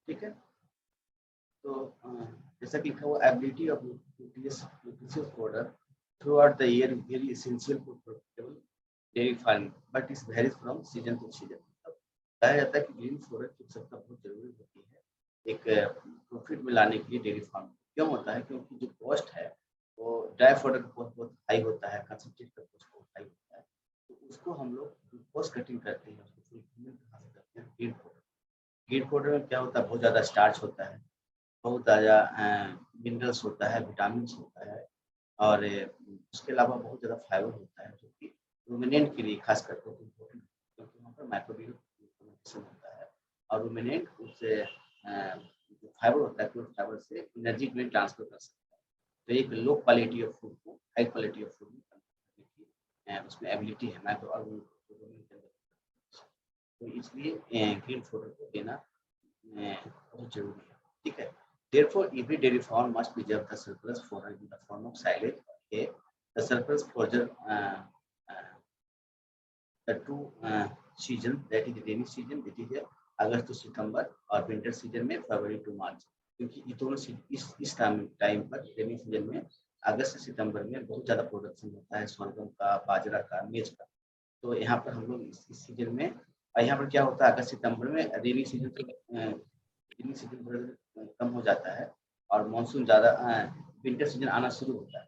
ठीक है। तो जैसा कि लिखा हुआ ability of nutritious product through out the year very essential for profitable dairy farming but is varies from season two season. कहा जाता है कि ग्रीन प्रोडक्ट की आवश्यकता बहुत जरूरी होती है एक प्रॉफिट में लाने के लिए डेयरी फार्म। क्यों होता है? क्योंकि जो कॉस्ट है वो ड्राई प्रोडक्ट बहुत बहुत हाई होता है, कंसंट्रेट का कॉस्ट बहुत हाई होता है, तो उसको हम लोग कॉस्ट कटिंग करते हैं, उसको फुलफिलमेंट कहाँ से करते हैं? Green product. ग्रीन प्रोडक्ट में क्या होता है? बहुत ज़्यादा स्टार्च होता है, बहुत ज़्यादा मिनरल्स होता है, विटामिन होता है, और उसके अलावा बहुत ज़्यादा फाइबर होता है जो कि रूमिनेंट के लिए खास करके इम्पोर्टेंट है, क्योंकि वहाँ पर माइक्रोबियल फर्मेंटेशन होता है और रूमिनेंट उससे जो फाइबर होता है प्योर फाइबर से एनर्जी में ट्रांसफर कर सकता है। तो एक लो क्वालिटी ऑफ फूड को हाई क्वालिटी ऑफ फूड में कन्वर्ट करने की उसमें एबिलिटी है माइक्रो ऑर्गेनिज्म। तो इसलिए ग्रीन फूड को देना बहुत जरूरी है। ठीक है। Therefore, every dairy farm must preserve the surplus fodder in the form of silage or hay. The surplus fodder the two season, that is rainy season, that is August to September, और winter season में फरवरी to मार्च, क्योंकि ये दोनों इस time पर rainy season में अगस्त से सितंबर में बहुत ज़्यादा प्रोडक्शन होता है sorghum का, बाजरा का, मेज का। तो यहाँ पर हम लोग इस सीजन में, और यहाँ पर क्या होता है अगस्त सितंबर में रेनी सीजन थोड़ा कम हो जाता है और मानसून ज़्यादा विंटर सीजन आना शुरू होता है।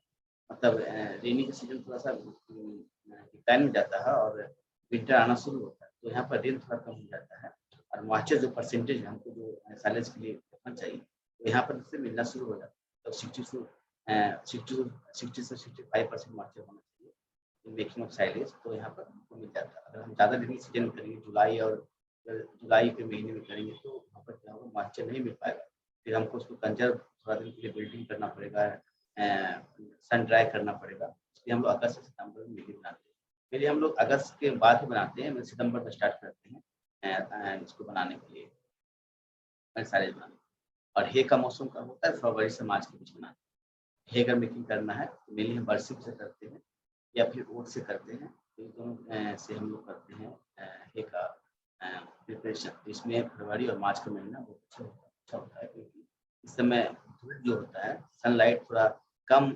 मतलब रेनी का सीजन थोड़ा सा डिक्लाइन में जाता है और विंटर आना शुरू होता है, तो यहाँ पर रेन थोड़ा कम हो जाता है और मॉइस्चर जो परसेंटेज हमको जो साइलेज के लिए रखना चाहिए तो यहाँ पर इससे मिलना शुरू हो जाता है। तो 60 से 65% मॉइस्चर होना चाहिए मेकिंग ऑफ साइलेज, तो यहाँ पर हमको मिल जाता है। अगर हम ज़्यादा रेनी सीजन में करेंगे जुलाई के महीने में करेंगे तो वहाँ पर क्या होगा, मॉइस्चर नहीं मिल पाएगा, फिर हमको उसको कंजर्व थोड़ा दिन के लिए बिल्डिंग करना पड़ेगा, सन ड्राई करना पड़ेगा। इसलिए हम लोग अगस्त से सितंबर में मिली बनाते हैं। फिर हम लोग अगस्त के बाद ही बनाते हैं, सितंबर में स्टार्ट करते हैं इसको बनाने के लिए साइलेज बनाने। और हे का मौसम कब होता है? फरवरी से मार्च के बीच बनाते हैं। हे अगर मेकिंग करना है तो मेनली हम बरसिम से करते हैं या फिर ओट से करते हैं, तो ये दोनों से हम लोग करते हैं हे का प्रिपरेशन। इसमें फरवरी और मार्च का महीना बहुत अच्छा होता है क्योंकि इस समय धूप जो होता है, सनलाइट थोड़ा कम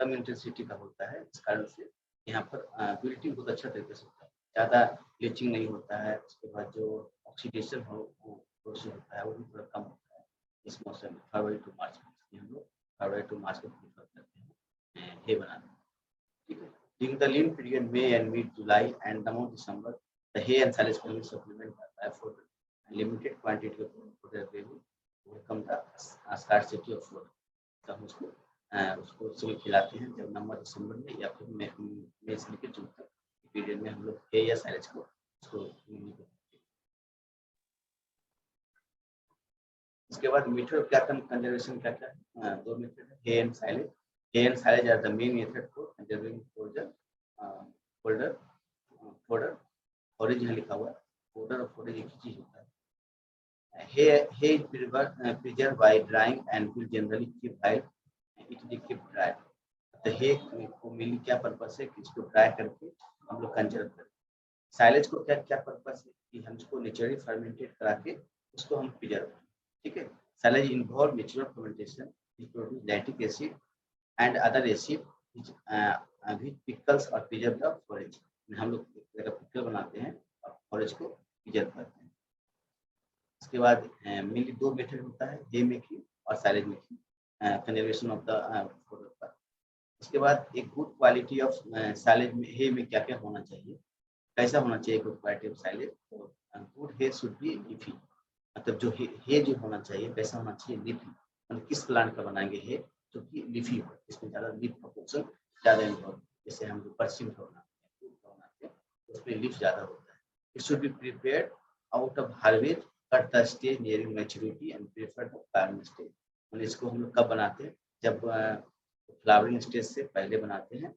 इंटेंसिटी का होता है, इस कारण से यहाँ पर बिल्डिंग बहुत अच्छा तरीके से होता है, ज़्यादा ब्लीचिंग नहीं होता है। उसके बाद जो ऑक्सीडेशन प्रोसेस होता है वो भी थोड़ा कम होता है इस मौसम में, फरवरी टू मार्च में। इसलिए हम लोग फरवरी टू मार्च को प्रीफर करते हैं हे बनाना। ठीक है। During the lean period, May and mid-July and the month of December, the hay and silage can be supplemented by food and limited quantity of food available to overcome the scarcity of food. तो हम उसको समय खिलाते हैं जब नवंबर दिसंबर में या फिर मई से लेकर जून तक पीरियड में हम लोग है या साइलेज को उसको। इसके बाद मेथड क्या कंजर्वेशन क्या क्या दो मेथड है, hay and silage. Hay and silage are the main method for conserving fodder forage यहाँ लिखा हुआ है, फोल्डर और फॉरेज एक ही चीज होता है। Hay is preserve by drying and will generally keep dry, it will keep dry. तो हे को मेनली क्या पर्पस है कि इसको ड्राई करके हम लोग कंजर्व करें। साइलेज को क्या क्या पर्पस है कि हम इसको नेचुरली फर्मेंटेड करा के उसको हम प्रिजर्व करें। ठीक है। Silage involve natural fermentation which produce lactic acid and other acid which pickles or preserve the forage। हम लोग अगर पिकल बनाते हैं और फॉरेज को प्रिजर्व करते हैं। इसके बाद मेनली दो मेथड होता है, हे मेकिंग और silage making, conservation of the product का। इसके बाद एक गुड क्वालिटी ऑफ साइलेज में हे में क्या क्या होना चाहिए, कैसा होना चाहिए गुड क्वालिटी ऑफ साइलेज? तो good hay should be leafy, मतलब जो हे जो होना चाहिए कैसा होना चाहिए? लीफी। मतलब किस प्लांट का बनाएंगे हे जो कि लीफी हो, इसमें ज़्यादा लीफ का पोर्शन ज़्यादा इन्वॉल्व, जैसे हम लोग परसिम का बनाते हैं उसमें लीफ ज़्यादा होता है। It should be prepared out of harvest cut the stage nearing maturity and preferred flowering stage. मतलब इसको हम लोग कब बनाते हैं? जब फ्लावरिंग स्टेज से पहले बनाते हैं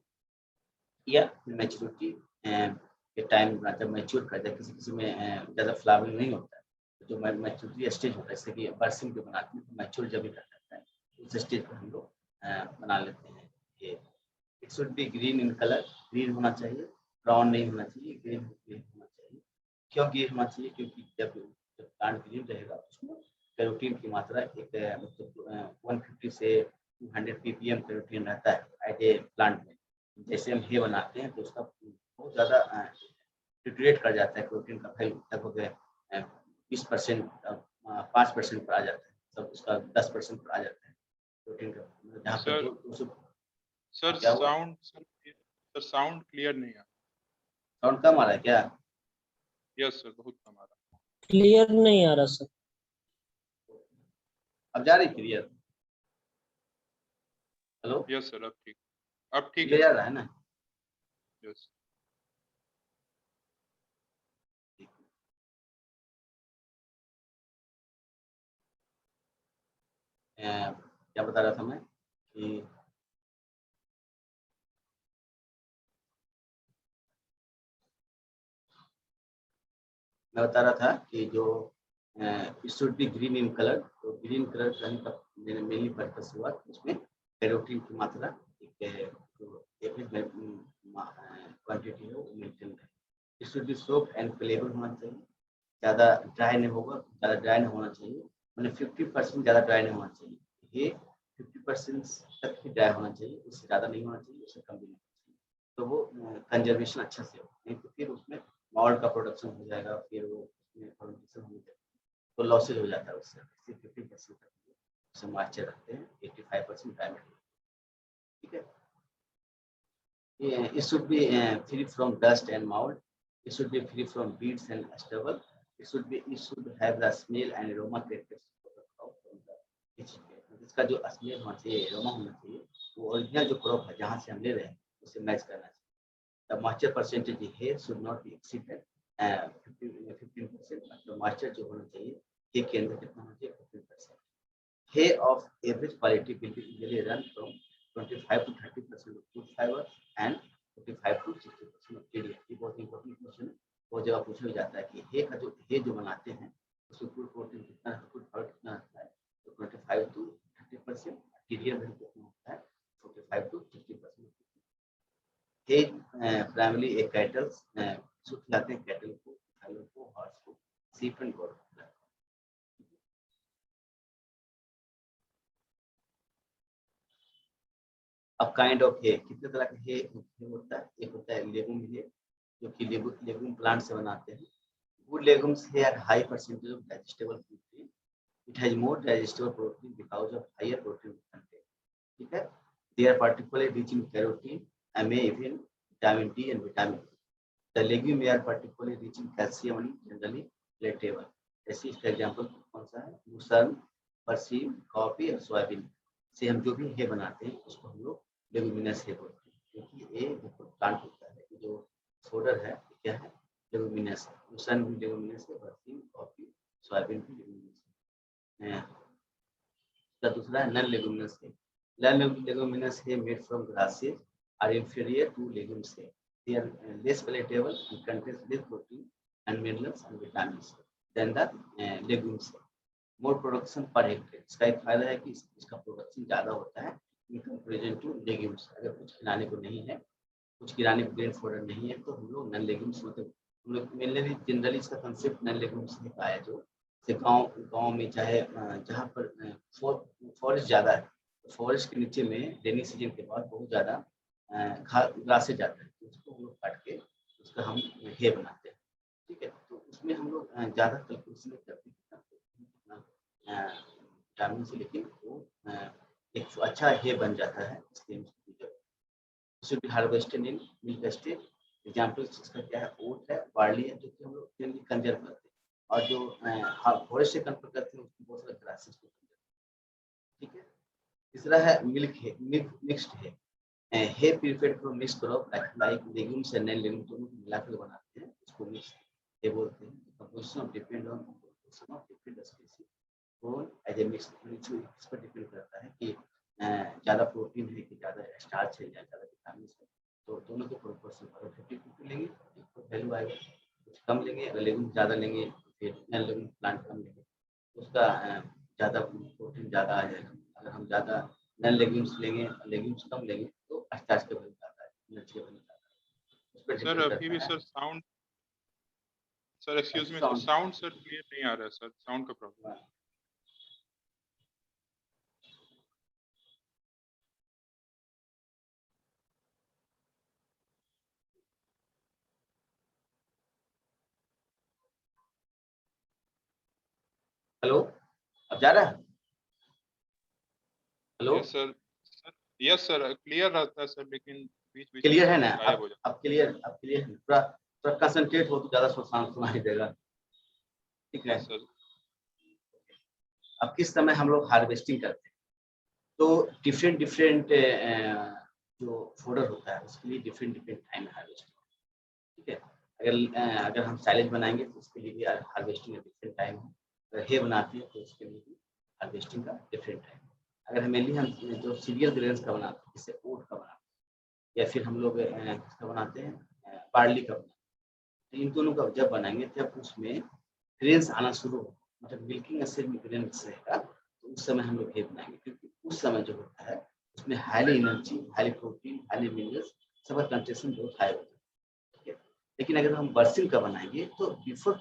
या मैच्योरिटी के टाइम बनाते हैं, मैच्योर करते हैं। किसी में ज़्यादा फ्लावरिंग नहीं होता है, जो मैच्योरिटी स्टेज होता है, जैसे कि बरसिम के बनाते हैं तो मैच्योर जब भी कर जाता है उस स्टेज पर हम लोग बना लेते हैं ये। It should be green in colour, green होना चाहिए, ब्राउन नहीं होना चाहिए, ग्रीन होना चाहिए। क्यों ग्रीन होना चाहिए? क्योंकि जब प्लांट ग्रीन रहेगा उसमें कैरोटीन की मात्रा एक मतलब 150 से 200 ppm कैरोटीन रहता है एट ए प्लांट में। जैसे हम हे बनाते हैं तो उसका बहुत ज़्यादा डिग्रेड कर जाता है, कैरोटीन का वैल्यू लगभग 20% 5% पर आ जाता है, सब उसका 10% पर आ जाता है कैरोटीन का, जहाँ पे सर 200। सर क्या हुआ? साउंड क्लियर नहीं है। साउंड कम आ रहा है क्या? यस सर, बहुत कम आ रहा है। क्लियर नहीं आ रहा सर। अब जा रही क्लियर? हेलो, यस सर, अब ठीक है क्लियर आ सर। रहा है ना? यस क्या बता रहा था मैं कि मैं बता रहा था कि जो it should be green in colour, तो ग्रीन कलर करने का मैंने मेनली पर्पस हुआ उसमें कैरोटीन की मात्रा एक जो एवरेज क्वांटिटी है वो मेंटेन रहे। It should B soft and payable होना चाहिए, ज़्यादा ड्राई नहीं होगा, ज़्यादा ड्राई नहीं होना चाहिए, मैंने 50% ज़्यादा ड्राई नहीं होना चाहिए, ये 50% तक ही ड्राई होना चाहिए, उससे ज़्यादा नहीं होना चाहिए, उससे कम भी नहीं होना चाहिए, तो वो कंजर्वेशन अच्छा से हो, नहीं तो फिर उसमें मॉल्ट का प्रोडक्शन हो जाएगा, फिर वो उसमें फर्मेंटेशन हो जाएगा तो लॉसेज हो जाता है उससे। 50% तक उससे मॉइस्चर रखते हैं, 85% ड्राई मटेरियल, ठीक है। It should be free from dust and mold. It should be free from weeds and stubble. It should have the smell and aroma characteristics of the crop from the kitchen. इसका जो smell होना चाहिए, aroma होना चाहिए, वो original जो crop है जहाँ से हम ले रहे हैं उससे मैच करना चाहिए। The moisture percentage here should not be exceeded 15%, मतलब moisture जो होना चाहिए हे के अंदर कितना होना चाहिए 15%. Hay of average quality will be usually run from 25 to 30% of wood fiber and 45 to 60% of TDI. ये बहुत इंपॉर्टेंट क्वेश्चन है, बहुत जगह पूछा भी जाता है कि हे जो बनाते हैं उसमें फूड प्रोटीन कितना है, फूड फाइबर कितना रहता है, तो 25 to 30%, TDI वैल्यू कितना होता है 45 to 60%. हे प्राइमरी एक कैटल सूख लाते हैं, कैटल को हॉर्स को सीप एंड गोट। अब काइंड ऑफ हे, कितने तरह के हे होता है? एक होता है लेगुम हे, जो कि लेगुम प्लांट से बनाते हैं। Good legumes hay are high percentage of digestible protein, it has more digestible protein because of higher protein content, ठीक है। They are particularly rich in carotene, even vitamin D and vitamin. The legume are particularly rich in calcium and generally palatable. ऐसे इसका example कौन सा है? Lucerne, परसीम, कॉफी और सोयाबीन से हम जो भी हे बनाते हैं उसको हम लोग लेगुमिनस हे बोलते हैं, क्योंकि ये जो प्लांट होता है, जो फोडर है क्या है? लेगुमिनस है। लूसर्न भी लेगुमिनस है, परसीम, कॉफी, सोयाबीन भी लेगुमिनस है। इसका दूसरा है नॉन लेगुमिनस है। Non leguminous hay made from grasses are inferior to legumes है। They are less palatable and contains less protein and minerals and vitamins than the legumes. More production per hectare. इसका एक फायदा है कि इसका production ज़्यादा होता है in comparison to legumes. अगर कुछ खिलाने को नहीं है, कुछ खिलाने को ग्रेन फोडर नहीं है, तो हम लोग नॉन लेगुम्स मतलब हम लोग मेनली जनरली इसका कंसेप्ट नॉन लेगुम्स ही पाया, जो गाँव में चाहे जहाँ पर फॉरेस्ट ज़्यादा है, फॉरेस्ट के नीचे में रेनी सीजन के बाद बहुत ज़्यादा ग्रासेज जाता है, उसको हम लोग काट के उसका हम हे बनाते हैं, ठीक है। तो उसमें हम लोग ज़्यादा कैलकुलेशन करते हैं कितना विटामिन से, लेकिन वो एक अच्छा हे बन जाता है, इसलिए should be harvested in milk state. Example इसका क्या है? ओट है, बार्ली है, जो कि हम लोग जनरली कंजर करते हैं, और जो फॉरेस्ट से कंपेयर करते हैं उसको बहुत सारे ग्रासेस को कंजर, ठीक है। तीसरा है मिल्क है, मिक्स्ड है। Hay prepared from mix crop like legumes and non legumes दोनों को मिलाकर बनाते हैं, उसको मिक्स हे बोलते हैं। Composition of depend on composition of different species grown as a mix, इस पर डिपेंड करता है कि ज़्यादा प्रोटीन है कि ज़्यादा स्टार्च है या ज़्यादा विटामिन है, तो दोनों के प्रोपोर्शन पर 50-50 लेंगे तो वैल्यू आएगा। कुछ कम लेंगे, अगर लेगुम ज़्यादा लेंगे फिर नॉन लेगुम प्लांट कम लेंगे, उसका ज़्यादा प्रोटीन ज़्यादा आ जाएगा। अगर हम ज़्यादा नॉन लेग्यूम्स लेंगे, लेग्यूम्स कम लेंगे, तो स्टार्च का वैल्यू ज़्यादा है, एनर्जी का वैल्यू ज़्यादा है। उस पर सर डिपेंड अभी भी करता है। Sir sound, sir excuse me, sound sound sir clear नहीं आ रहा है सर, साउंड का प्रॉब्लम है। हेलो, अब जा रहा है? हेलो, यस सर, क्लियर रहता है सर, लेकिन बीच बीच में क्लियर है ना? गायब हो जाता अब क्लियर, अब क्लियर है? थोड़ा थोड़ा कंसंट्रेट हो तो ज्यादा सुनाई देगा। ठीक है। है। Yes sir. अब किस समय हम लोग हार्वेस्टिंग करते हैं, तो डिफरेंट डिफरेंट जो फोल्डर होता है उसके लिए डिफरेंट डिफरेंट टाइम है हार्वेस्टिंग। ठीक है। अगर हम साइलेज बनाएंगे तो उसके लिए भी हार्वेस्टिंग का डिफरेंट टाइम है। अगर हे बनाती है तो उसके लिए भी हार्वेस्टिंग का डिफरेंट टाइम है। अगर मेनली हम जो सीरियल ग्रेन्स का बनाते हैं, जैसे ओट का बनाते हैं, या फिर हम लोग किसका बनाते हैं, बार्ली का बनाते हैं, तो इन दोनों का जब बनाएंगे तब उसमें ग्रेन्स आना शुरू हो, मतलब मिल्किंग स्टेज में ग्रेन्स रहेगा, तो उस समय हम लोग हे बनाएंगे, क्योंकि उस समय जो होता है उसमें highly energy, highly protein, highly minerals सबका कंसेंट्रेशन बहुत हाई होता है। ठीक है। लेकिन अगर हम बर्सिल का बनाएंगे तो बिफोर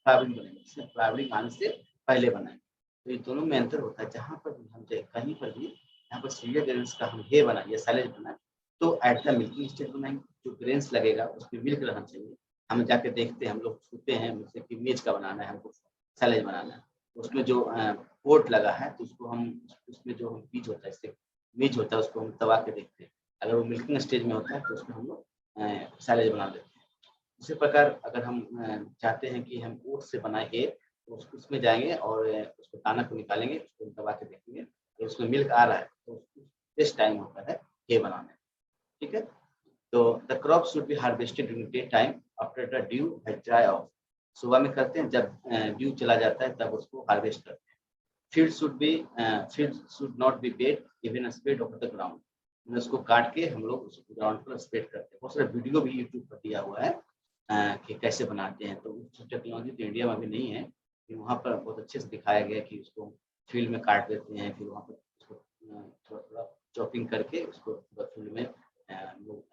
फ्लावरिंग बनाएंगे, इसमें फ्लावरिंग आने से पहले बनाएंगे। तो ये दोनों में अंतर होता है। जहाँ पर भी हम जाए, कहीं पर भी यहाँ पर सीरियल ग्रेन्स का हम हे बनाए या साइलेज बनाए तो एट द मिल्किंग स्टेज बनाएंगे। जो ग्रेन्स लगेगा उसमें मिल्क रहना चाहिए। हम जाके देखते हैं, हम लोग छूते हैं, जैसे कि मेज का बनाना है हमको, साइलेज बनाना है, उसमें जो पोर्ट लगा है तो उसको हम, उसमें जो बीज होता है, इससे बीज होता है, उसको हम दबा के देखते हैं। अगर वो मिल्किंग स्टेज में होता है तो उसमें हम लोग साइलेज बना देते हैं। इसी प्रकार अगर हम चाहते हैं कि हम ओट से बनाए हे, तो उसमें जाएंगे और उसको दाना को निकालेंगे, उसको दबा के देखेंगे, अगर उसमें मिल्क आ रहा है तो बेस्ट टाइम होता है हे बनाने। ठीक है। तो the crop should be harvested during day time after the due has dry of. सुबह में करते हैं, जब ड्यू चला जाता है तब उसको हार्वेस्ट करते हैं। Field should not be bed, even spread over the ground. उसको काट के हम लोग उसको ग्राउंड पर स्प्रेड करते हैं। बहुत सारा वीडियो भी यूट्यूब पर दिया हुआ है कि कैसे बनाते हैं। तो टेक्नोलॉजी तो इंडिया में भी नहीं है, लेकिन वहाँ पर बहुत अच्छे से दिखाया गया कि उसको फील्ड में काट देते हैं, फिर वहाँ पर उसको थोड़ा थोड़ा चॉपिंग करके उसको फील्ड में लोग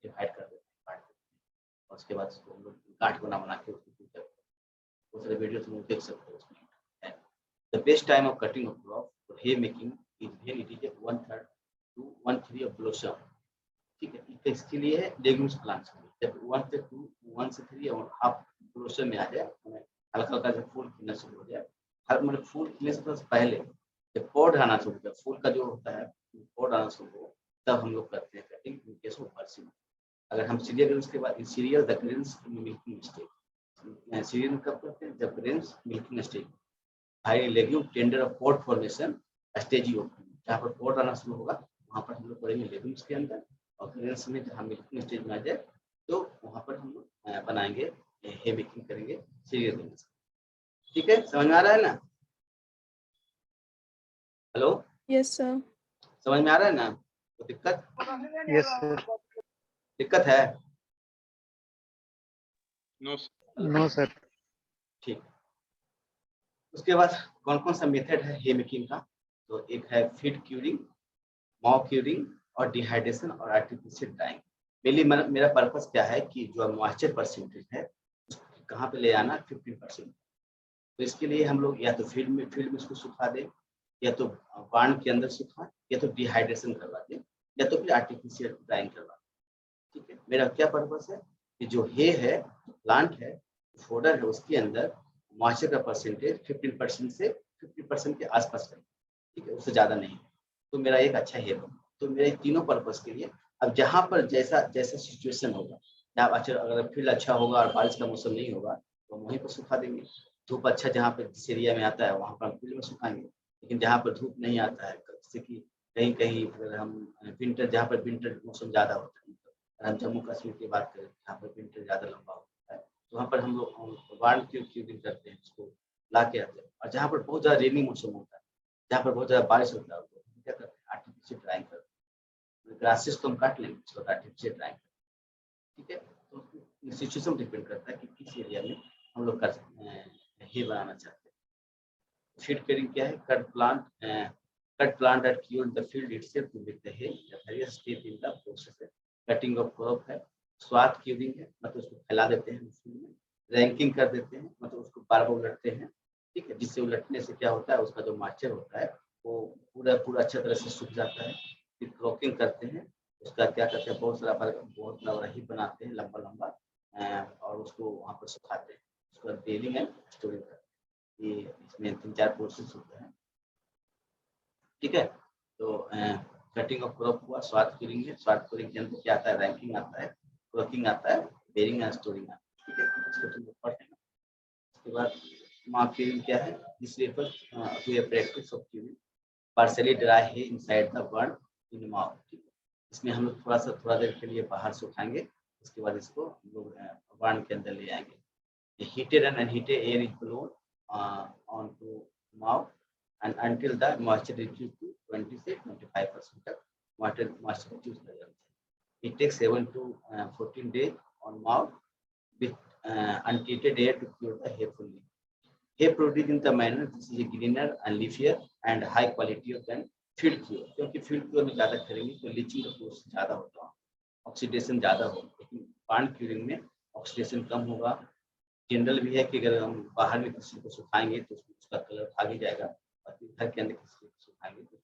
डिवाइड कर देते हैं, काट देते हैं, और उसके बाद उसको हम लोग गांठ बना के उसको पूजा करते हैं। बहुत सारे वीडियो तुम लोग देख सकते हो उसमें। The best time of cutting of crop for hay making is when it is 1/3 to 1/3 of blossom. ठीक है। तो इसके लिए है लेग्यूम्स प्लांट्स के लिए, जब 1 से 3 और हाफ ब्लोसम में आ जाए, हल्का हल्का जब फूल खिलना शुरू हो जाए, हर मतलब फूल खिलने से थोड़ा पहले जब पॉड आना शुरू हो, फूल का जो होता है पॉड आना शुरू हो, तब हम लोग करते हैं कटिंग इन केस ऑफ बर्सिंग। अगर हम सीरियल ग्रेन्स के बाद serial the grains milking stage, serial कब करते हैं, जब grains milking stage, high legume tender of pod formation stage of, जहाँ पर पॉड आना शुरू होगा वहाँ पर हम लोग करेंगे लेग्यूम्स के अंदर, और ग्रेन्स में जहाँ मिल्किंग स्टेज में आ जाए तो वहाँ पर हम लोग बनाएंगे, हे मेकिंग करेंगे सीरियल ग्रेन्स। ठीक है, समझ में आ रहा है ना? Hello, yes sir. समझ में आ रहा है ना? तो दिक्कत यस सर। दिक्कत है? No no sir. ठीक। उसके बाद कौन कौन सा मेथड है हे मेकिंग का? तो एक है फीड क्यूरिंग, मॉक क्यूरिंग और डिहाइड्रेशन और आर्टिफिशियल ड्राइंग। मेनली मेरा पर्पस क्या है कि जो मॉइस्चर परसेंटेज है उसको कहाँ पे ले आना, 15%। तो इसके लिए हम लोग या तो फील्ड में उसको सुखा दें, या तो बाण के अंदर सुखा, या तो डिहाइड्रेशन करवा दें, या तो फिर आर्टिफिशियल ड्राइंग करवा दें। ठीक है। मेरा क्या पर्पस है कि जो हे है, प्लांट है, फोडर है, उसके अंदर मॉइस्चर का परसेंटेज 15% से 50% के आसपास रहे। ठीक है, उससे ज़्यादा नहीं। तो मेरा एक अच्छा हेयर बना। तो मेरे तीनों पर्पस के लिए अब जहाँ पर जैसा जैसा सिचुएशन होगा, जहाँ अच्छा, अगर फील्ड अच्छा होगा और बारिश का मौसम नहीं होगा तो वहीं पर सुखा देंगे। धूप अच्छा जहाँ पर जिस एरिया में आता है वहाँ पर हम फील्ड में सुखाएंगे। लेकिन जहाँ पर धूप नहीं आता है, जैसे कि कहीं कहीं अगर हम विंटर, जहाँ पर विंटर मौसम ज़्यादा होता है, अगर हम जम्मू कश्मीर की बात करें जहाँ पर विंटर ज़्यादा लंबा होता है, तो वहाँ पर हम लोग वार्म क्यूबिंग करते हैं, उसको ला के आते हैं। और जहाँ पर बहुत ज़्यादा रेनी मौसम होता है, जहाँ पर बहुत ज़्यादा बारिश होता है, तो क्या करते हैं, आर्टिफिशियल ड्राइंग करते हैं। ग्रासेस तो हम काट लेंगे, उसको आर्टिफिशियल ड्राइंग। ठीक है। तो सिचुएशन डिपेंड करता है कि किस एरिया में हम लोग कर हे बनाना चाहते हैं। फीड कटिंग क्या है, cut plant at cured the field itself with the hay, the various step in the process है। कटिंग ऑफ क्रॉप है, स्वाथ क्यूरिंग है, मतलब उसको फैला देते हैं फील्ड में, रैंकिंग कर देते हैं, मतलब उसको बार बार उलटते हैं। ठीक है, जिससे उलटने से क्या होता है, उसका जो मॉइस्चर होता है वो पूरा पूरा अच्छी तरह से सूख जाता है। फिर क्रॉकिंग करते हैं, उसका क्या करते हैं, बहुत बड़ा हिप बनाते हैं लंबा लंबा, और उसको वहाँ पर सुखाते हैं, उसका बेलिंग एंड स्टोरिंग करते हैं। ये इसमें 3-4 प्रोसेस होते हैं, ठीक है। तो कटिंग ऑफ क्रॉप हुआ, स्वाद क्यूरिंग है, स्वाद क्यूरिंग के अंदर क्या आता है, रैंकिंग आता है, क्रॉकिंग आता है, बेरिंग एंड स्टोरिंग आता है, ठीक है। इसको तुम लोग पढ़ेंगे। उसके बाद मार्क क्यूरिंग क्या है, this refers to a practice of curing partially dry hay inside the barn in mouth, ठीक है। इसमें हम लोग थोड़ा देर के लिए बाहर सुखाएंगे, उसके बाद इसको हम लोग बर्न के अंदर ले आएंगे। Heated and unheated air is blown onto mouth and until the moisture reaches to 20 से 25% तक moisture reduce कर जाता है। It takes 7 to 14 days on mouth with untreated air to cure the hair fully. Hair produced in the manner this is a greener and leafier and high quality than field cure, क्योंकि field cure में ज़्यादा करेंगे तो leaching का process ज़्यादा होता है, oxidation ज़्यादा होगा, लेकिन बर्न क्यूरिंग में ऑक्सीडेशन कम होगा। जनरल भी है कि अगर हम बाहर में किसी को सुखाएंगे तो उसका कलर भाग ही जाएगा, और फिर घर के अंदर किसी को सुखाएंगे तो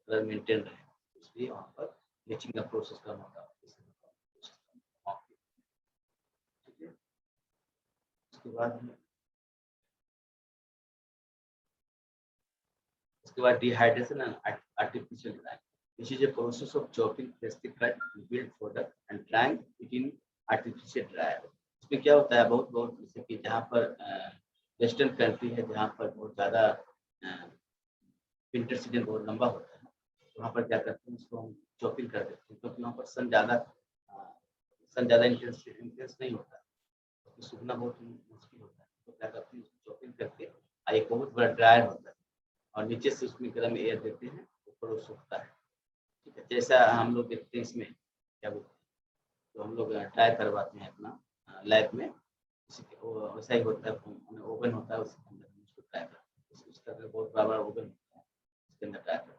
कलर मेंटेन रहेगा, इसलिए वहाँ पर लीचिंग का प्रोसेस कम होता है। ठीक है, उसके बाद dehydration and artificial drying, this is a process of chopping freshly cut build product and drawing it in artificial dryer. इसमें क्या होता है, बहुत जैसे कि जहाँ पर वेस्टर्न कंट्री है, जहाँ पर बहुत ज़्यादा विंटर सीजन बहुत लंबा होता है, वहाँ पर क्या करते हैं, उसको हम चॉपिंग कर देते हैं, क्योंकि वहाँ पर सन ज़्यादा इंटेंस नहीं होता है, तो सूखना बहुत मुश्किल होता है। तो क्या करते हैं, उसको चॉपिंग करके एक बहुत बड़ा ड्रायर होता है और नीचे से उसमें गर्म एयर देते हैं, ऊपर वो सूखता है, ठीक है। जैसा हम लोग देखते हैं इसमें क्या बोलते हैं, तो हम लोग ट्राई करवाते हैं अपना लैब में, वैसा ही होता है, ओवन होता है, उसके अंदर हम उसको ट्राई करते हैं, उसका बहुत बड़ा ओवन होता है, उसके अंदर ट्राई करते हैं।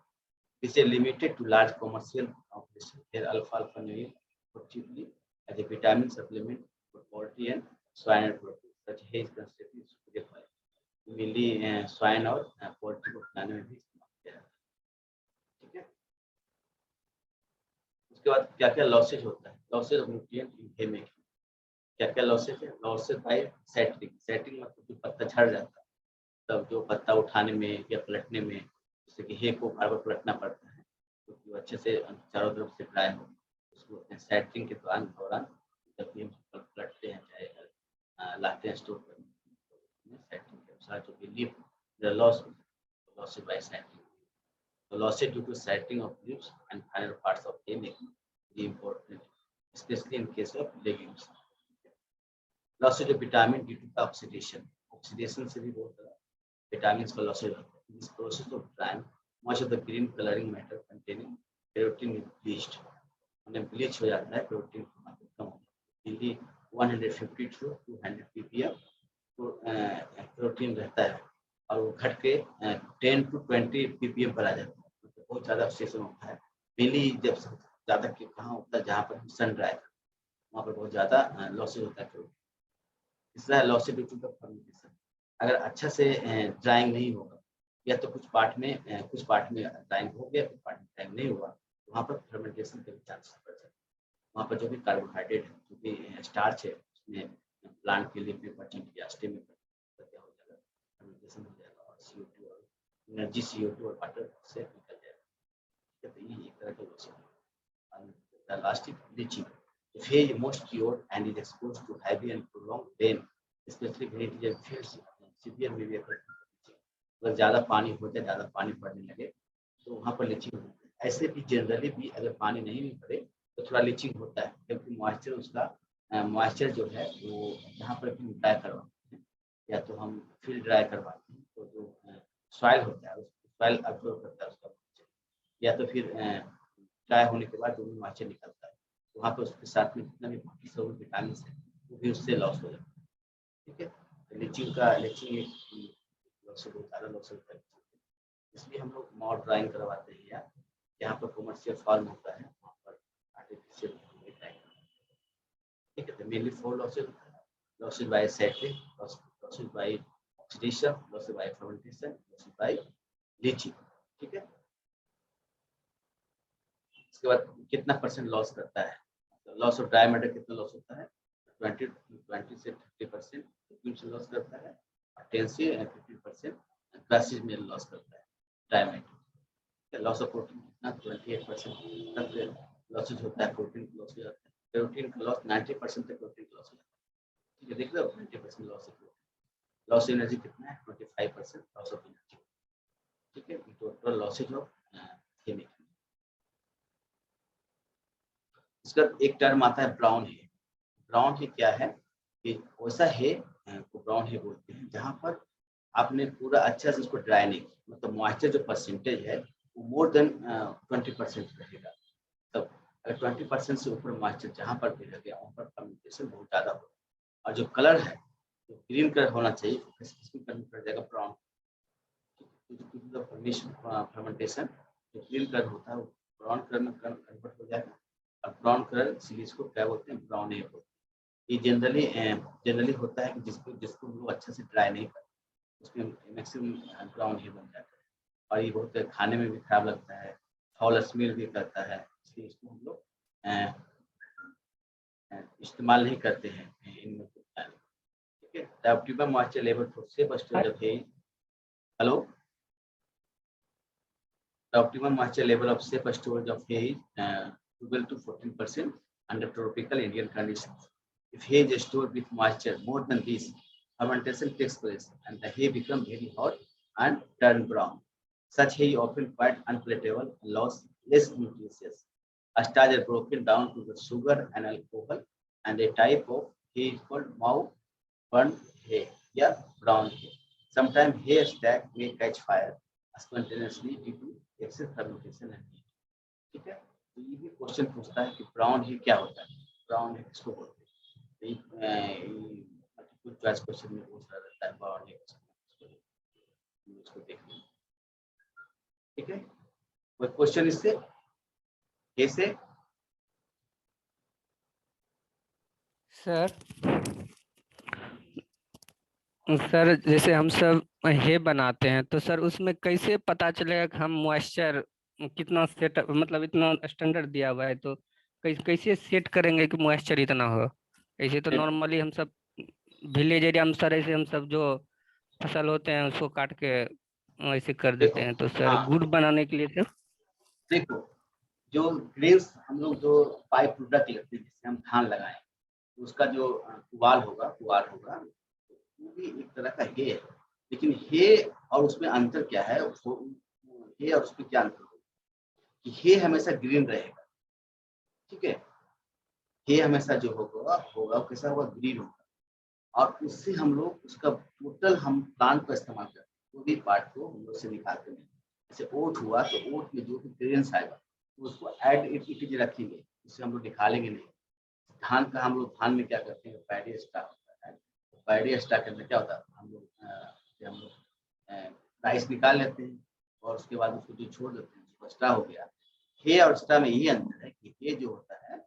This is limited to large commercial operations where alfalfa is used cheaply as a vitamin supplement for poultry and swine protein. Such hay is considered superior for mainly swine और poultry को खिलाने में भी इस्तेमाल किया जाता है, ठीक है। उसके बाद क्या क्या लॉसेज होता है, losses of nutrient in hay making, क्या क्या लॉसेज है, लॉसेज बाय सेटरिंग, सेटरिंग मतलब जो पत्ता झड़ जाता है, तब जो पत्ता उठाने में या पलटने में, जैसे कि हे को बार बार पलटना पड़ता है, क्योंकि तो अच्छे से चारों तरफ से ड्राई हो, उसको सेटरिंग के दौरान जब भी हम पलटते हैं चाहे लाते हैं स्टोर करने, सेटरिंग के अनुसार जो भी लीफ लॉस बाय सेटरिंग, तो losses due to shattering of leaves and final parts of hay making is important, especially in case of legumes. Losses of vitamin due to the oxidation, oxidation से भी बहुत सारा vitamin का losses होता है। This process of drying much of the green colouring matter containing carotene is bleached, उन्हें bleach हो जाता है, कैरोटीन की मात्रा कम हो जाती है। 150 to 200 ppm तो कैरोटीन रहता है और वो घट के 10 to 20 ppm पर आ जाता है, मतलब बहुत ज़्यादा ऑक्सीडेशन होता है। मेनली जब ज़्यादा कहाँ होता है, जहाँ पर सन ड्राई, वहाँ पर बहुत ज़्यादा लॉसेज होता है। इसलिए losses due to the fermentation, अगर अच्छा से ड्राइंग नहीं होगा, या तो कुछ पार्ट में ड्राइंग हो गया, कुछ पार्ट में ड्राइंग नहीं हुआ, तो वहाँ पर फर्मेंटेशन के चांसेस बढ़ जाते हैं। वहाँ पर जो भी कार्बोहाइड्रेट है, जो भी स्टार्च है, उसमें प्लांट के लिए परसेंट या स्टेम में क्या हो जाएगा, फर्मेंटेशन हो जाएगा और CO2 और एनर्जी CO2 और वाटर से निकल जाएगा। तो ये एक तरह का लॉसेज है। Last leaching, if hay is most cured and is exposed to heavy and prolonged rain, especially when it is severe may be affected. अगर ज़्यादा पानी हो जाए, ज़्यादा पानी पड़ने लगे तो वहाँ पर लीचिंग होता है। ऐसे भी जनरली भी अगर पानी नहीं भी पड़े तो थोड़ा लीचिंग होता है, क्योंकि मॉइस्चर उसका मॉइस्चर जो है वो जहाँ पर भी ड्राई करवाते हैं, या तो हम फील्ड ड्राई करवाते हैं, तो जो सॉइल होता है सॉइल अब्जॉर्ब करता है उसका मॉइस्चर, या तो फिर ड्राई होने के बाद जो भी मॉइस्चर निकलता है, वहाँ पर उसके साथ में जितना भी बाकी सब विटामिन है वो भी उससे लॉस हो जाता है, ठीक है। तो लीचिंग एक लॉस बहुत ज़्यादा लॉस होता है, इसलिए हम लोग मॉड ड्राइंग करवाते हैं, या जहाँ पर कमर्शियल फॉर्म होता है वहाँ पर आर्टिफिशियल ड्राइंग, ठीक है। तो मेनली 4 लॉसेज होता है, losses by shattering, losses by oxidation, losses by fermentation, losses by leaching, ठीक है। इसके बाद कितना परसेंट लॉस करता है, लॉस ऑफ ड्राई मैटर कितना लॉस होता है, 20 से 30% लॉस करता है, और 10 से 50% बेसिस में लॉस करता है डायमेट। लॉस ऑफ प्रोटीन कितना 28% तक लॉसेज होता है, प्रोटीन लॉस हो जाता है। प्रोटीन का लॉस 90% तक प्रोटीन लॉस हो जाता है। ठीक है, देख लो 90% लॉस है। लॉस एनर्जी कितना है 25% लॉस ऑफ एनर्जी। ठीक है, टोटल लॉसेज ऑफ केमिकल। इसका एक टर्म आता है ब्राउन हे। ब्राउन हे क्या है कि वैसा हे को ब्राउन हे बोलते हैं जहां पर आपने पूरा अच्छा से उसको ड्राई नहीं किया, मतलब मॉइस्चर जो परसेंटेज है वो मोर देन 20% रहेगा। तब अगर 20% से ऊपर मॉइस्चर जहां पर भी रह गया वहां पर फर्मेंटेशन बहुत ज्यादा होगा। और जो कलर है जो ग्रीन कलर होना चाहिए इसमें कन्वर्ट कर जाएगा ब्राउन। फर्मेंटेशन जो ग्रीन कलर होता है वो ब्राउन कलर में कन्वर्ट हो जाएगा। और ब्राउन कलर सीरीज को क्या बोलते हैं, ब्राउन हे बोलते हैं। ये जनरली होता है कि जिसको हम लोग अच्छे से ड्राई नहीं करते उसमें मैक्सिमम ब्राउन हे बन जाता है। और ये बहुत खाने में भी खराब लगता है, फाउल स्मेल भी करता है, इसलिए इसको हम लोग इस्तेमाल नहीं करते हैं इनमें। ठीक है, the optimum moisture level for safe storage of hay. Hello. The optimum moisture level of safe storage of hay is 12 to 14% under tropical Indian conditions. If hay is stored with moisture more than this, fermentation takes place and the hay becomes very hot and turn brown. Such hay often quite unpalatable and less nutritious. Starch are broken down to the sugar and alcohol, and a type of hay is called burnt hay या brown hay. Sometimes hay stack may catch fire spontaneously due to excess fermentation and heat. ठीक है, तो ये भी question पूछता है कि brown हे क्या होता है, ब्राउन हे किसको बोलते हैं। मल्टीपल चॉइस क्वेश्चन में पूछ रहा रहता है ब्राउन हे इसको देखना। ठीक है, कोई क्वेश्चन इससे कैसे? सर जैसे हम सब हे बनाते हैं तो सर उसमें कैसे पता चलेगा कि हम मॉइस्चर कितना सेट, मतलब इतना स्टैंडर्ड दिया हुआ है तो कैसे सेट करेंगे कि मॉइस्चर इतना हो? ऐसे तो नॉर्मली हम सब विलेज एरिया में सर ऐसे हम सब जो फसल होते हैं उसको काट के ऐसे कर देते हैं, तो सर हाँ, गुड़ बनाने के लिए सर देखो जो ग्रेन्स हम लोग जो बाई प्रोडक्ट लेते हैं जिससे हम धान लगाएं उसका जो पुआल होगा वो भी एक तरह का हे है। लेकिन हे और उसमें अंतर क्या है, हे और उसमें क्या अंतर होगा कि हे हमेशा ग्रीन रहेगा। ठीक है, हे हमेशा जो होगा कैसा होगा, ग्रीन होगा। और उससे हम लोग उसका टोटल हम प्लांट का इस्तेमाल करते हैं, वो भी पार्ट को हम लोग से निकालते हैं। जैसे ओट हुआ तो ओट में जो भी ग्रेन्स आएगा तो उसको ऐड इट रखेंगे, उससे हम लोग निकालेंगे नहीं। धान का हम लोग धान में क्या करते हैं, पैडी स्टाक होता है। पैडी स्टाक के अंदर क्या होता है, हम लोग राइस निकाल लेते हैं और उसके बाद उसको जो छोड़ देते हैं उसको स्टा हो गया। हे और स्टा में यही अंतर है कि हे जो होता है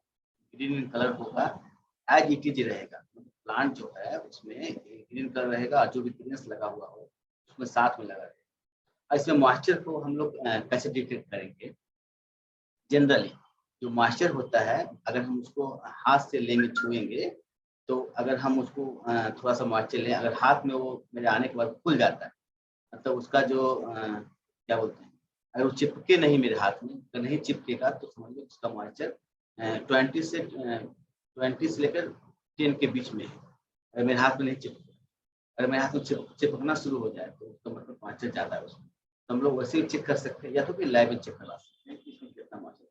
ग्रीन कलर होगा, एज इट इज रहेगा। प्लांट जो है उसमें ग्रीन कलर रहेगा और जो भी ग्रीनस लगा हुआ हो उसमें साथ में लगा रहेगा। इसमें मॉइस्चर को हम लोग कैसे डिटेक्ट करेंगे? जनरली जो मॉइस्चर होता है अगर हम उसको हाथ से लेंगे, छुएंगे, तो अगर हम उसको थोड़ा सा मॉइस्चर लें, अगर हाथ में वो मेरे आने के बाद खुल जाता है, मतलब उसका जो क्या बोलते हैं, अगर वो चिपके नहीं मेरे हाथ में, अगर नहीं चिपकेगा तो समझ लो उसका मॉइस्चर 20 से लेकर 10 के बीच में है। अगर मेरे हाथ में नहीं चिपके, अगर मेरे हाथ में चिपकना शुरू हो जाए तो उसका मतलब मॉइस्चर ज़्यादा है उसमें। तो हम लोग वैसे ही चेक कर सकते हैं या तो फिर लैब में चेक करवा सकते हैं कि इसमें कितना मॉइस्चर।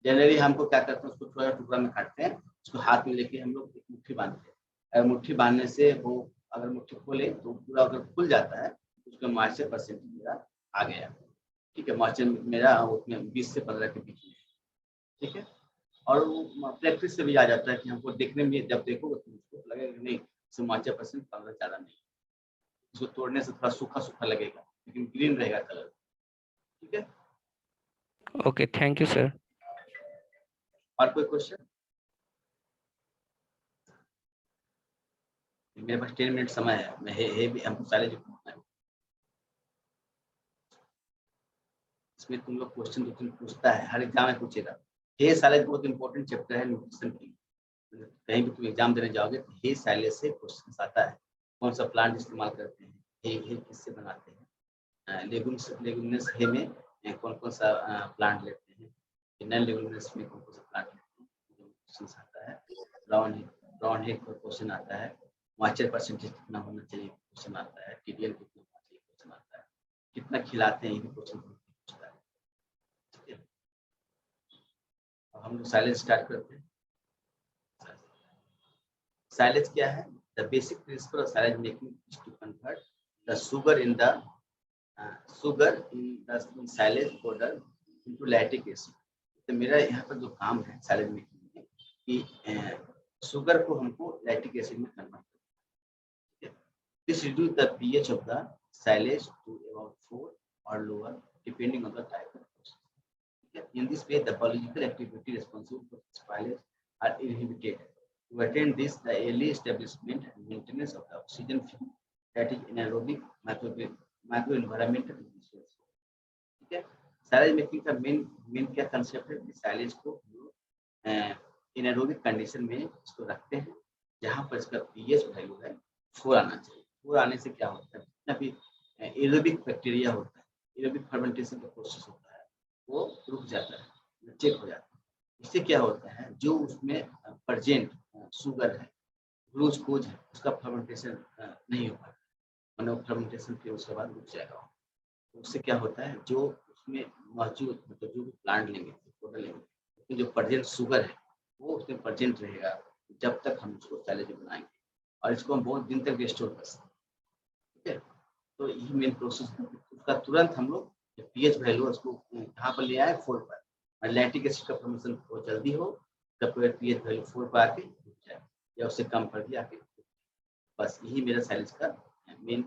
जनरली हमको क्या करते हैं, उसको थोड़ा टुकड़ा में काटते हैं, उसको हाथ में लेके हम लोग एक मुट्ठी बांधते हैं। अगर मुट्ठी बांधने से वो अगर मुट्ठी खोले तो पूरा अगर खुल जाता है उसका मॉइस्चर परसेंट मेरा आ गया। ठीक है, मॉइस्चर मेरा उसमें 20 से 15 के बीच में। ठीक है, और वो प्रैक्टिस से भी आ जाता है कि हमको देखने में जब देखोगे तो उसको लगेगा कि नहीं इसमें मॉइस्चर परसेंट 15 ज़्यादा नहीं, उसको तोड़ने से थोड़ा सूखा सूखा लगेगा लेकिन ग्रीन रहेगा कलर। ठीक है, ओके, थैंक यू सर। और कोई क्वेश्चन? मेरे पास 10 मिनट समय है, मैं हे भी हमको सारे जो पूछना है इसमें तुम लोग क्वेश्चन दो तीन पूछता है, हर एग्जाम में पूछेगा। हे साइलेज बहुत इंपॉर्टेंट चैप्टर है न्यूट्रिशन की। कहीं भी तुम एग्जाम देने जाओगे तो हे साइलेज से क्वेश्चन आता है। कौन सा प्लांट इस्तेमाल करते हैं, हे किससे बनाते हैं, लेगुमिनस हे में कौन कौन सा प्लांट लेते हैं, नॉन लेगुमिनस में कौन कौन सा प्लांट लेते हैं, क्वेश्चन आता है। ब्राउन हेड का क्वेश्चन आता है। मॉइस्चर परसेंटेज कितना होना चाहिए क्वेश्चन आता है। टीडीएल कितना होना चाहिए क्वेश्चन आता है। कितना खिलाते हैं ये भी क्वेश्चन पूछता है। ठीक है, अब हम लोग साइलेज स्टार्ट करते हैं। साइलेज क्या है? The basic principle of silage making is to convert the sugar in the silage powder into lactic acid. तो मेरा यहाँ पर जो काम है साइलेज मेकिंग में कि शुगर को हमको लैक्टिक एसिड में कन्वर्ट करना है। This reduce the pH of the silage to about 4 और lower depending on the type of process. In this way, the biological activity responsible for spoilage are inhibited. To attain this, the early establishment and maintenance of the oxygen film, that is anaerobic microenvironmental conditions. ठीक है, silage making का main क्या concept है कि silage को anaerobic condition में इसको रखते हैं जहां पर इसका पीएच वैल्यू है 4 आना चाहिए। 4 आने से क्या होता है, जितना भी एरोबिक बैक्टीरिया होता है, एरोबिक फर्मेंटेशन का प्रोसेस होता है, वो रुक जाता है, चेक हो जाता है। इससे क्या होता है, जो उसमें प्रेजेंट शुगर है, ग्लूकोज है, उसका फर्मेंटेशन नहीं हो पाता, मतलब फर्मेंटेशन फिर उसके बाद रुक जाएगा। तो उससे क्या होता है, जो उसमें मौजूद मतलब जो भी प्लांट लेंगे, प्रोडक्ट लेंगे, तो जो प्रेजेंट शुगर है वो उसमें प्रेजेंट रहेगा जब तक हम उसको साइलेज बनाएंगे, और इसको हम बहुत दिन तक स्टोर कर सकते हैं। ठीक है, तो यही मेन प्रोसेस है। उसका तुरंत हम लोग पीएच वैल्यू उसको कहाँ पर ले आए, 4 पर, और लैक्टिक एसिड का फॉर्मेशन बहुत जल्दी हो, तब पीएच वैल्यू 4 पर आके रुक जाए या उससे कम पर भी आके। बस यही मेरा साइलेज का मेन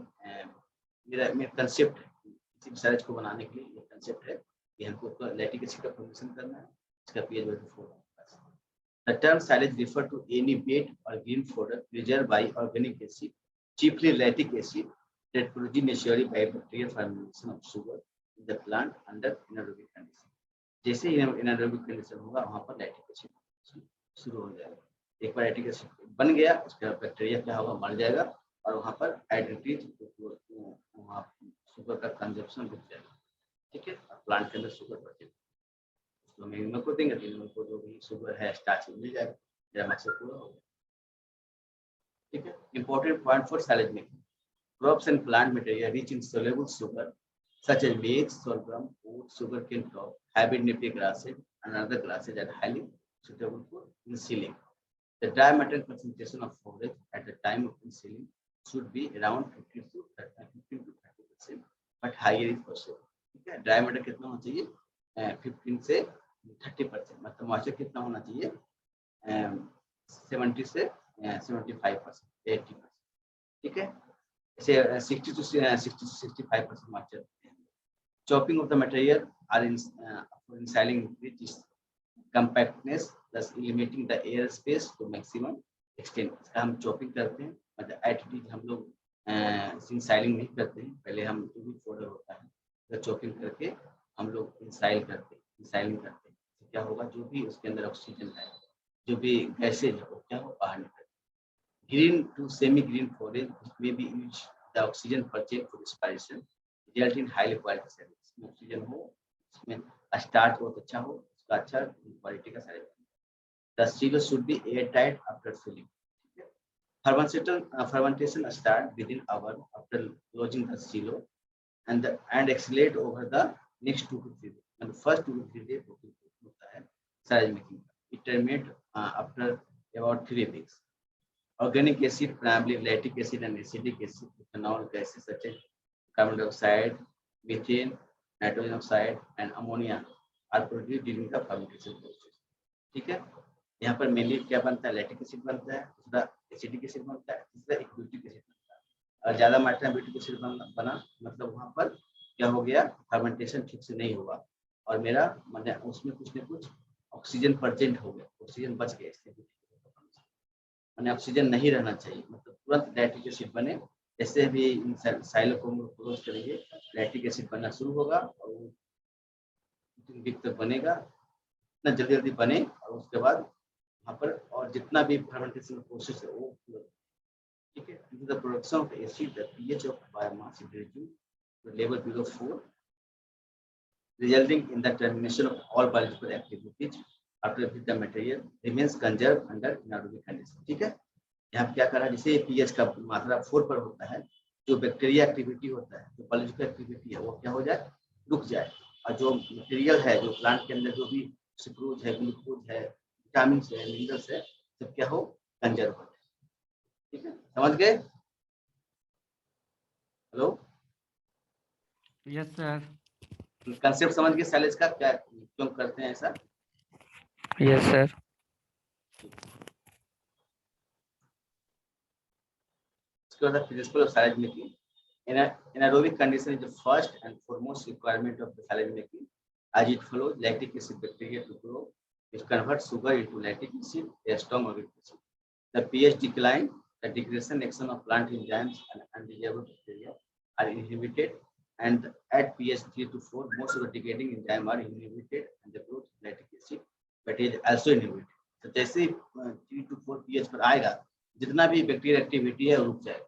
कंसेप्ट है। किसी साइलेज को बनाने के लिए ये कंसेप्ट है कि हमको लैक्टिक एसिड का फॉर्मेशन करना है, इसका पीएच वैल्यू 4 है। The term silage refer to any wet or green fodder preserved by organic acid, chiefly lactic acid, that produced naturally by bacterial fermentation of sugar in the plant under anaerobic condition. जैसे ही anaerobic condition होगा वहाँ पर lactic acid शुरू हो जाएगा। एक बार lactic acid बन गया, उसके बाद बैक्टीरिया क्या होगा, मर जाएगा, और वहाँ पर हाइड्रेटेड वहाँ शुगर का कंजप्शन रुक जाएगा। ठीक है, प्लांट के अंदर शुगर बढ़ जाएगा, तो हम इनको देंगे, इनको को जो भी शुगर है स्टार्च मिल जाएगा, मेरा मकसद पूरा हो गया। ठीक है, important point for silage making, crops and plant material rich in soluble sugar such as maize, sorghum, oat, sugarcane crop, hybrid napier grasses and other grasses are highly suitable for insealing. The dry matter concentration of forage at the time of insealing should be around 15 to 30%, but higher is possible. ठीक है, dry matter कितना होना चाहिए, 15 से 30%, मतलब moisture कितना होना चाहिए, 70 से 75%, 80%। ठीक है, ऐसे 60 to 65% moisture. Chopping of the material are for insiling increases compactness, thus eliminating the air space to maximum extent. इसका हम चॉपिंग करते हैं, मतलब एटीट्यूड हम लोग इंसाइलिंग नहीं करते हैं, पहले हम जो भी फोल्डर होता है तो चॉपिंग करके हम लोग इंसाइलिंग करते हैं। तो क्या होगा, जो भी उसके अंदर ऑक्सीजन है, जो भी गैसेज है, वो क्या हो, बाहर निकल। Green to semi green forage में भी use the oxygen purchase for respiration result in high quality service. इसमें ऑक्सीजन हो, इसमें स्टार्च बहुत अच्छा हो, उसका अच्छा क्वालिटी का service. The silo should be air tight after filling. Fermentation start within hour after closing the silo and accelerate over the next 2 to 3 days. And the first 2 to 3 days होता है silage making का। It terminate after about 3 weeks. Organic acid, primarily lactic acid and acetic acid, ethanol gases such as carbon dioxide, methane, nitrogen oxide and ammonia are produced during the fermentation process. ठीक है, यहाँ पर mainly क्या बनता है, lactic acid बनता है, दूसरा एसिटिक एसिड बनता है, तीसरा एक्यूटिक एसिड बनता है। और ज्यादा मात्रा में ब्यूटिक एसिड बना मतलब वहाँ पर क्या हो गया, फर्मेंटेशन ठीक से नहीं हुआ, और मेरा मतलब उसमें कुछ न कुछ ऑक्सीजन प्रेजेंट हो गया, ऑक्सीजन बच गया, इसलिए मैंने ऑक्सीजन नहीं रहना चाहिए, मतलब तुरंत लैक्टिक एसिड बने। जैसे भी इन साइलो को क्लोज करेंगे, लैक्टिक एसिड बनना शुरू होगा और वो 2 वीक तक बनेगा, इतना जल्दी बने, और उसके बाद वहाँ पर और जितना भी फर्मेंटेशन प्रोसेस है वो, ठीक है, the production of acid, the pH of biomass is reduced level below 4, resulting in the termination of all biological activities after which the material remains conserved under anaerobic condition. ठीक है, यहाँ पे क्या करा, जैसे पीएच का मात्रा 4 पर होता है, जो बैक्टीरिया एक्टिविटी होता है, जो बायोलॉजिकल एक्टिविटी है, वो क्या हो जाए, रुक जाए, और जो मटेरियल है, जो प्लांट के अंदर जो भी सुक्रोज है, ग्लूकोज है, विटामिन है, मिनरल्स है, सब क्या हो, कंजर्व हो जाए। ठीक है, समझ गए? Hello, yes sir. कंसेप्ट समझ गए साइलेज का, क्या क्यों करते हैं ऐसा? Yes sir. इसके बाद principal of silage making. Anaerobic condition is the first and foremost requirement of the silage making, as it follows lactic acid bacteria to grow, which converts sugar into lactic acid, a strong organic acid. The pH decline, the degradation action of plant enzymes and undesirable bacteria are inhibited, and at pH 3 to 4, most of the degrading enzymes are inhibited, and the growth of lactic acid, but is also inhibited. तो जैसे 3 to 4 pH पर आएगा, जितना भी bacteria activity है रुक जाएगा।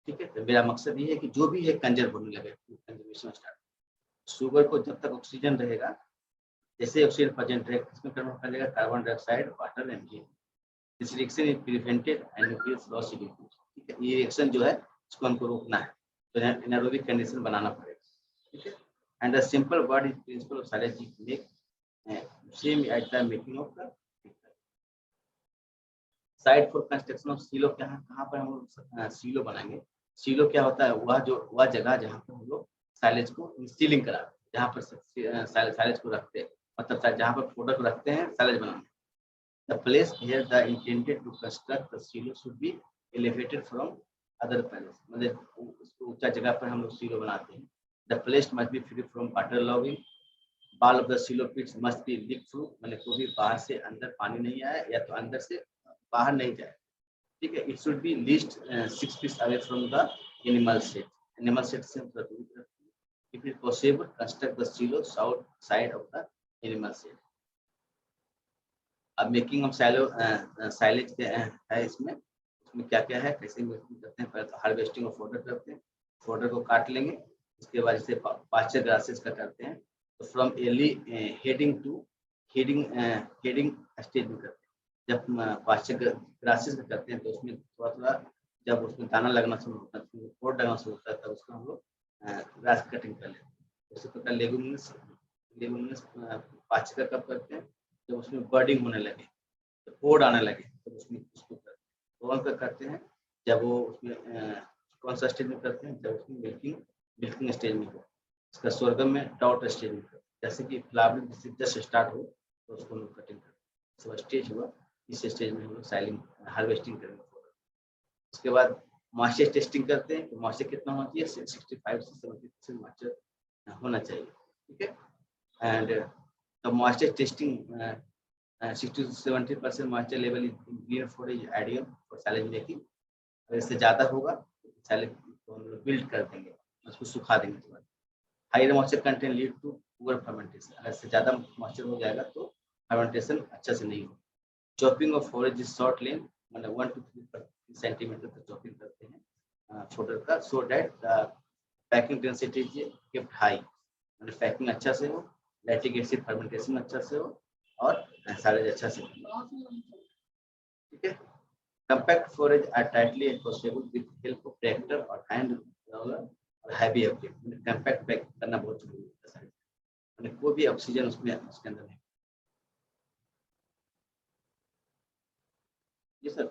ठीक है, तो मेरा मकसद ये है कि जो भी है कंजर्व होने लगे, कंजर्वेशन स्टार्ट। शुगर को जब तक ऑक्सीजन रहेगा, जैसे ऑक्सीजन प्रेजेंट रहेगा, इसमें कन्वर्ट कर लेगा carbon dioxide, water and air. This reaction is prevented and nucleus loss is reduced. ठीक है, ये रिएक्शन जो है इसको हमको रोकना है, तो एनारोबिक कंडीशन बनाना पड़ेगा। ठीक है, and the simple word is principal of silage make same at the making of the site for construction of silo. कहाँ पर हम लोग सीलो बनाएंगे? सीलो क्या होता है, वह जगह जहाँ पर हम लोग साइलेज को इंस्टिलिंग करा, जहाँ पर साइलेज को रखते हैं, मतलब जहाँ पर फोडर को रखते हैं साइलेज बनाने। The place here the intended to construct the silo should be elevated from other place, मतलब उसको ऊंचा जगह पर हम लोग सीलो बनाते हैं। The place must be free from water logging, wall of the silo pits must be leak through, मतलब कोई भी बाहर से अंदर पानी नहीं आया या तो अंदर से बाहर नहीं जाए। ठीक है, it should be least 6 feet away from the animal shed. Animal shed से if it possible construct the silo south side of the animal shed. अब मेकिंग ऑफ साइलेज है, इसमें क्या क्या है, कैसे मेकिंग करते हैं? पहले तो हार्वेस्टिंग ऑफ फोडर करते हैं, फोडर को काट लेंगे, उसके बाद इसे पास्चर ग्रासेस का करते हैं, तो from early heading two heading stage में करते हैं। जब पास्चर ग्रासेस का करते हैं तो उसमें थोड़ा थोड़ा जब उसमें दाना लगना शुरू होता है, पोट लगना शुरू होता है, तब उसको हम लोग ग्रास कटिंग कर लेते हैं। उसी प्रकार लेगुमिनस पास्चर का कब करते हैं? जब उसमें बर्डिंग होने लगे, तो पोड आने लगे, तो उसमें उसको करते हैं। करते हैं जब वो उसमें कौन सा स्टेज में करते हैं? जब उसमें मिल्किंग स्टेज में हो। इसका स्वर्गम में डॉट स्टेज में करते हैं, जैसे कि फ्लावरिंग जस्ट स्टार्ट हो तो उसको हम लोग कटिंग करते हैं। सब स्टेज हुआ, इस स्टेज में हम लोग साइलिंग हार्वेस्टिंग करेंगे। उसके बाद मॉइस्चर टेस्टिंग करते हैं, तो मॉइस्चर कितना होना चाहिए? 65 से 70% मॉइस्चर होना चाहिए। ठीक है, and the moisture testing 60 to 70% moisture level in green forage ideal for silage making. अगर इससे ज़्यादा होगा तो साइलेज को हम लोग बिल्ड कर देंगे, उसको सुखा देंगे। तो higher moisture content lead to poor fermentation. अगर इससे ज़्यादा मॉइस्चर हो जाएगा तो फर्मेंटेशन अच्छा से नहीं होगा। Chopping of forage is short length, मतलब 1 to 3 सेंटीमीटर तक चॉपिंग करते हैं फोडर का, so that packing density is kept high, मतलब पैकिंग अच्छा से हो, लैक्टिक एसिड फर्मेंटेशन अच्छा से हो और साइलेज अच्छा से हो। ठीक है, compact forage are tightly and possible with help of tractor और हैंड रोलर और हैवी ऑब्जेक्ट। मतलब कंपैक्ट पैक करना बहुत जरूरी है, मतलब कोई भी ऑक्सीजन उसके अंदर नहीं। जी सर।